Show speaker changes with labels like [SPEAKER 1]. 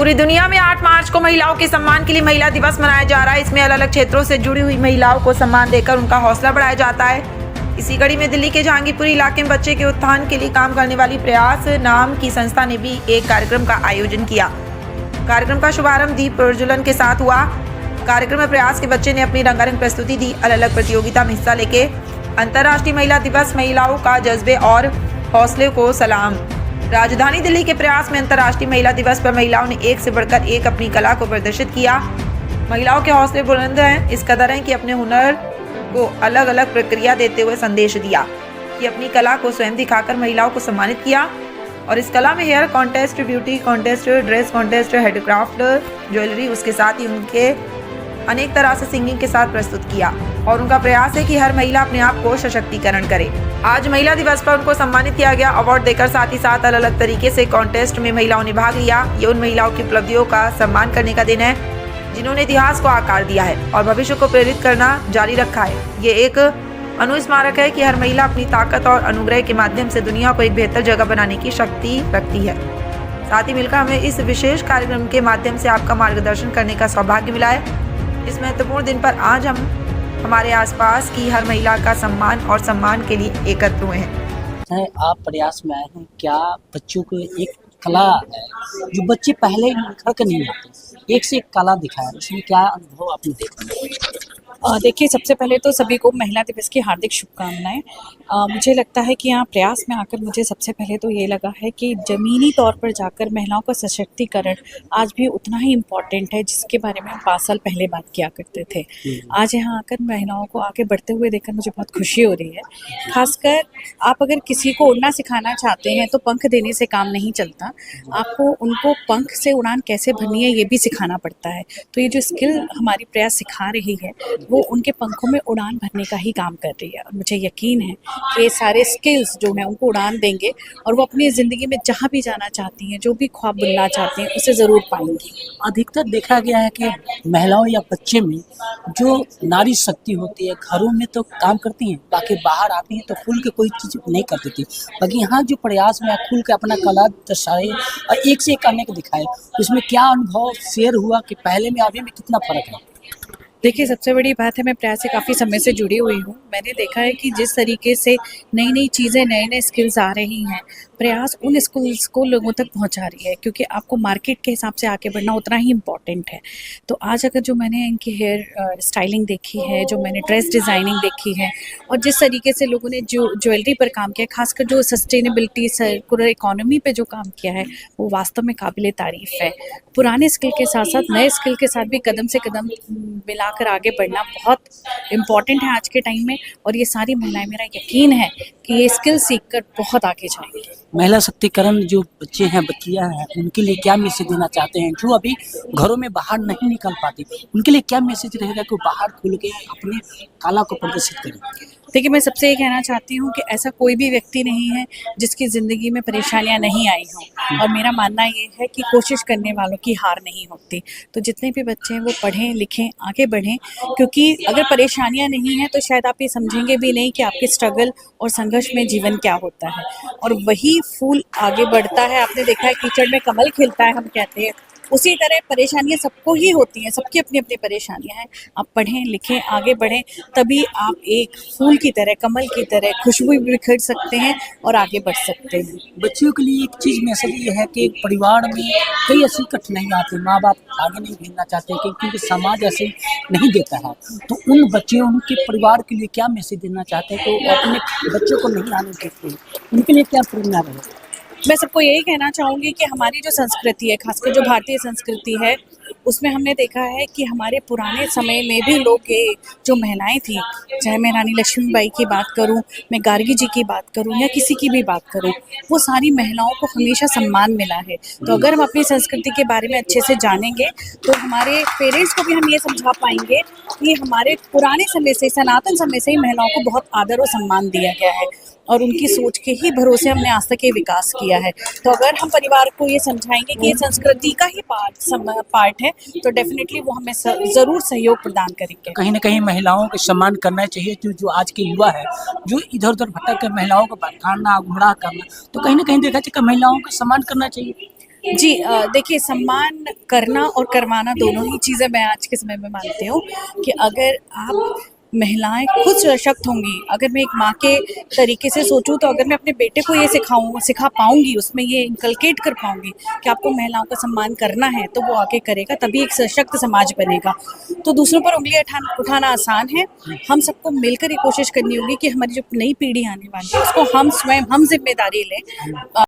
[SPEAKER 1] पूरी दुनिया में 8 मार्च को महिलाओं के सम्मान के लिए महिला दिवस मनाया जा रहा है। इसमें अलग अलग क्षेत्रों से जुड़ी हुई महिलाओं को सम्मान देकर उनका हौसला बढ़ाया जाता है। इसी कड़ी में दिल्ली के जहांगीरपुरी इलाके में बच्चे के उत्थान के लिए काम करने वाली प्रयास नाम की संस्था ने भी एक कार्यक्रम का आयोजन किया। कार्यक्रम का शुभारंभ दीप प्रज्वलन के साथ हुआ। कार्यक्रम में प्रयास के बच्चे ने अपनी रंगारंग प्रस्तुति दी। अलग अलग प्रतियोगिता में हिस्सा लेके अंतर्राष्ट्रीय महिला दिवस महिलाओं का जज्बे और हौसले को सलाम। राजधानी दिल्ली के प्रयास में अंतर्राष्ट्रीय महिला दिवस पर महिलाओं ने एक से बढ़कर एक अपनी कला को प्रदर्शित किया। महिलाओं के हौसले बुलंद हैं, इस कदर हैं कि अपने हुनर को अलग अलग प्रक्रिया देते हुए संदेश दिया कि अपनी कला को स्वयं दिखाकर महिलाओं को सम्मानित किया। और इस कला में hair contest, beauty contest, dress contest, handcraft, jewellery, उसके साथ ही उनके अनेक तरह से सिंगिंग के साथ प्रस्तुत किया। और उनका प्रयास है कि हर महिला अपने आप को सशक्तिकरण करे। आज महिला दिवस पर उनको सम्मानित किया गया अवार्ड देकर। साथ ही साथ अलग अलग तरीके से कॉन्टेस्ट में महिलाओं ने भाग लिया। ये उन महिलाओं की उपलब्धियों का सम्मान करने का दिन है जिन्होंने इतिहास को आकार दिया है और भविष्य को प्रेरित करना जारी रखा है। ये एक अनुस्मारक है कि हर महिला अपनी ताकत और अनुग्रह के माध्यम से दुनिया को एक बेहतर जगह बनाने की शक्ति रखती है। साथ ही मिलकर हमें इस विशेष कार्यक्रम के माध्यम से आपका मार्गदर्शन करने का सौभाग्य मिला है। इस महत्वपूर्ण दिन पर आज हम हमारे आसपास की हर महिला का सम्मान और सम्मान के लिए एकत्र हुए हैं।
[SPEAKER 2] आप प्रयास में आए हैं, क्या बच्चों को एक कला है जो बच्चे पहले निखर कर नहीं आते, एक से एक कला दिखाया, इसमें क्या अनुभव आपने देखा?
[SPEAKER 3] देखिए, सबसे पहले तो सभी को महिला दिवस की हार्दिक शुभकामनाएं। मुझे लगता है कि यहाँ प्रयास में आकर मुझे सबसे पहले तो ये लगा है कि ज़मीनी तौर पर जाकर महिलाओं का सशक्तिकरण आज भी उतना ही इम्पॉर्टेंट है जिसके बारे में हम 5 साल पहले बात किया करते थे। आज यहाँ आकर महिलाओं को आगे बढ़ते हुए देखकर मुझे बहुत खुशी हो रही है। खासकर आप अगर किसी को उड़ना सिखाना चाहते हैं तो पंख देने से काम नहीं चलता, आपको उनको पंख से उड़ान कैसे भरनी है ये भी सिखाना पड़ता है। तो ये जो स्किल हमारी प्रयास सिखा रही है वो उनके पंखों में उड़ान भरने का ही काम कर रही है। और मुझे यकीन है कि ये सारे स्किल्स जो हैं उनको उड़ान देंगे और वो अपनी ज़िंदगी में जहाँ भी जाना चाहती हैं, जो भी ख्वाब बुनना चाहती हैं, उसे ज़रूर पाएंगी।
[SPEAKER 2] अधिकतर देखा गया है कि महिलाओं या बच्चे में जो नारी शक्ति होती है, घरों में तो काम करती हैं, बाकी बाहर आती हैं तो खुल के कोई चीज़ नहीं करती थी। बाकी यहाँ जो प्रयास में खुल के अपना कला दर्शाए और एक से एक करने को दिखाए, उसमें क्या अनुभव शेयर हुआ कि पहले में अभी में कितना फ़र्क है?
[SPEAKER 3] देखिए, सबसे बड़ी बात है, मैं प्रयास से काफ़ी समय से जुड़ी हुई हूँ। मैंने देखा है कि जिस तरीके से नई नई चीज़ें, नए नए स्किल्स आ रही हैं, प्रयास उन स्किल्स को लोगों तक पहुँचा रही है, क्योंकि आपको मार्केट के हिसाब से आगे बढ़ना उतना ही इम्पॉर्टेंट है। तो आज अगर जो मैंने इनकी हेयर स्टाइलिंग देखी है, जो मैंने ड्रेस डिज़ाइनिंग देखी है और जिस तरीके से लोगों ने जो ज्वेलरी पर काम किया, खासकर जो सस्टेनेबिलिटी, सर्कुलर इकोनॉमी पे जो काम किया है, वो वास्तव में काबिले तारीफ़ है। पुराने स्किल के साथ साथ नए स्किल के साथ भी कदम से कदम मिलाकर आगे बढ़ना बहुत इम्पॉर्टेंट है आज के टाइम में। और ये सारी महिलाएं, मेरा यकीन है कि ये स्किल सीखकर बहुत आगे जाएंगी।
[SPEAKER 2] महिला शक्तिकरण जो बच्चे हैं, बच्चियां हैं, उनके लिए क्या मैसेज देना चाहते हैं जो अभी घरों में बाहर नहीं निकल पाती, उनके लिए क्या मैसेज रहेगा कि वो बाहर खुल के अपने कला को प्रदर्शित करें?
[SPEAKER 3] देखिए, मैं सबसे ये कहना चाहती हूँ कि ऐसा कोई भी व्यक्ति नहीं है जिसकी ज़िंदगी में परेशानियाँ नहीं आई हों। और मेरा मानना ये है कि कोशिश करने वालों की हार नहीं होती। तो जितने भी बच्चे हैं वो पढ़ें, लिखें, आगे बढ़ें, क्योंकि अगर परेशानियाँ नहीं हैं तो शायद आप ये समझेंगे भी नहीं कि आपके स्ट्रगल और संघर्ष में जीवन क्या होता है। और वही फूल आगे बढ़ता है। आपने देखा है कीचड़ में कमल खिलता है, हम कहते हैं, उसी तरह परेशानियां सबको ही होती हैं, सबकी अपनी अपनी परेशानियां हैं। आप पढ़ें, लिखें, आगे बढ़ें, तभी आप एक फूल की तरह, कमल की तरह खुशबू बिखेर सकते हैं और आगे बढ़ सकते हैं।
[SPEAKER 2] बच्चियों के लिए एक चीज़ मैसेज ये है कि परिवार में कई ऐसी कठिनाइयाँ आती हैं, माँ बाप आगे नहीं भेजना चाहते क्योंकि समाज ऐसे नहीं देता है। तो उन बच्चियों, उनके परिवार के लिए क्या मैसेज देना चाहते हैं तो अपने बच्चों को नहीं आने देते, उनके लिए क्या प्रेरणा रहेगा?
[SPEAKER 3] मैं सबको यही कहना चाहूँगी कि हमारी जो संस्कृति है, खासकर जो भारतीय संस्कृति है, उसमें हमने देखा है कि हमारे पुराने समय में भी लोग, ये जो महिलाएं थी, चाहे मैं रानी लक्ष्मीबाई की बात करूं, मैं गार्गी जी की बात करूं या किसी की भी बात करूं, वो सारी महिलाओं को हमेशा सम्मान मिला है। तो अगर हम अपनी संस्कृति के बारे में अच्छे से जानेंगे तो हमारे पेरेंट्स को भी हम ये समझा पाएंगे कि हमारे पुराने समय से, सनातन समय से ही महिलाओं को बहुत आदर और सम्मान दिया गया है और उनकी सोच के ही भरोसे हमने आज तक ये विकास किया है। तो अगर हम परिवार को ये समझाएंगे कि ये संस्कृति का ही पार्ट है तो डेफिनेटली वो हमें ज़रूर सहयोग प्रदान करेंगे।
[SPEAKER 2] कहीं ना कहीं महिलाओं को सम्मान करना चाहिए। जो आज के युवा है, जो इधर उधर भटक कर महिलाओं को भटकाना, गुमराह करना, तो कहीं ना कहीं देखा जाए कि महिलाओं का सम्मान करना चाहिए।
[SPEAKER 3] जी देखिए, सम्मान करना और करवाना दोनों ही चीज़ें मैं आज के समय में मानती हूँ कि अगर आप महिलाएं खुद सशक्त होंगी, अगर मैं एक माँ के तरीके से सोचूं तो अगर मैं अपने बेटे को ये सिखा पाऊंगी, उसमें ये इनकलकेट कर पाऊंगी कि आपको महिलाओं का सम्मान करना है, तो वो आगे करेगा, तभी एक सशक्त समाज बनेगा। तो दूसरों पर उंगलियां उठाना आसान है, हम सबको मिलकर ये कोशिश करनी होगी कि हमारी जो नई पीढ़ी आने वाली है उसको हम स्वयं हम जिम्मेदारी लें।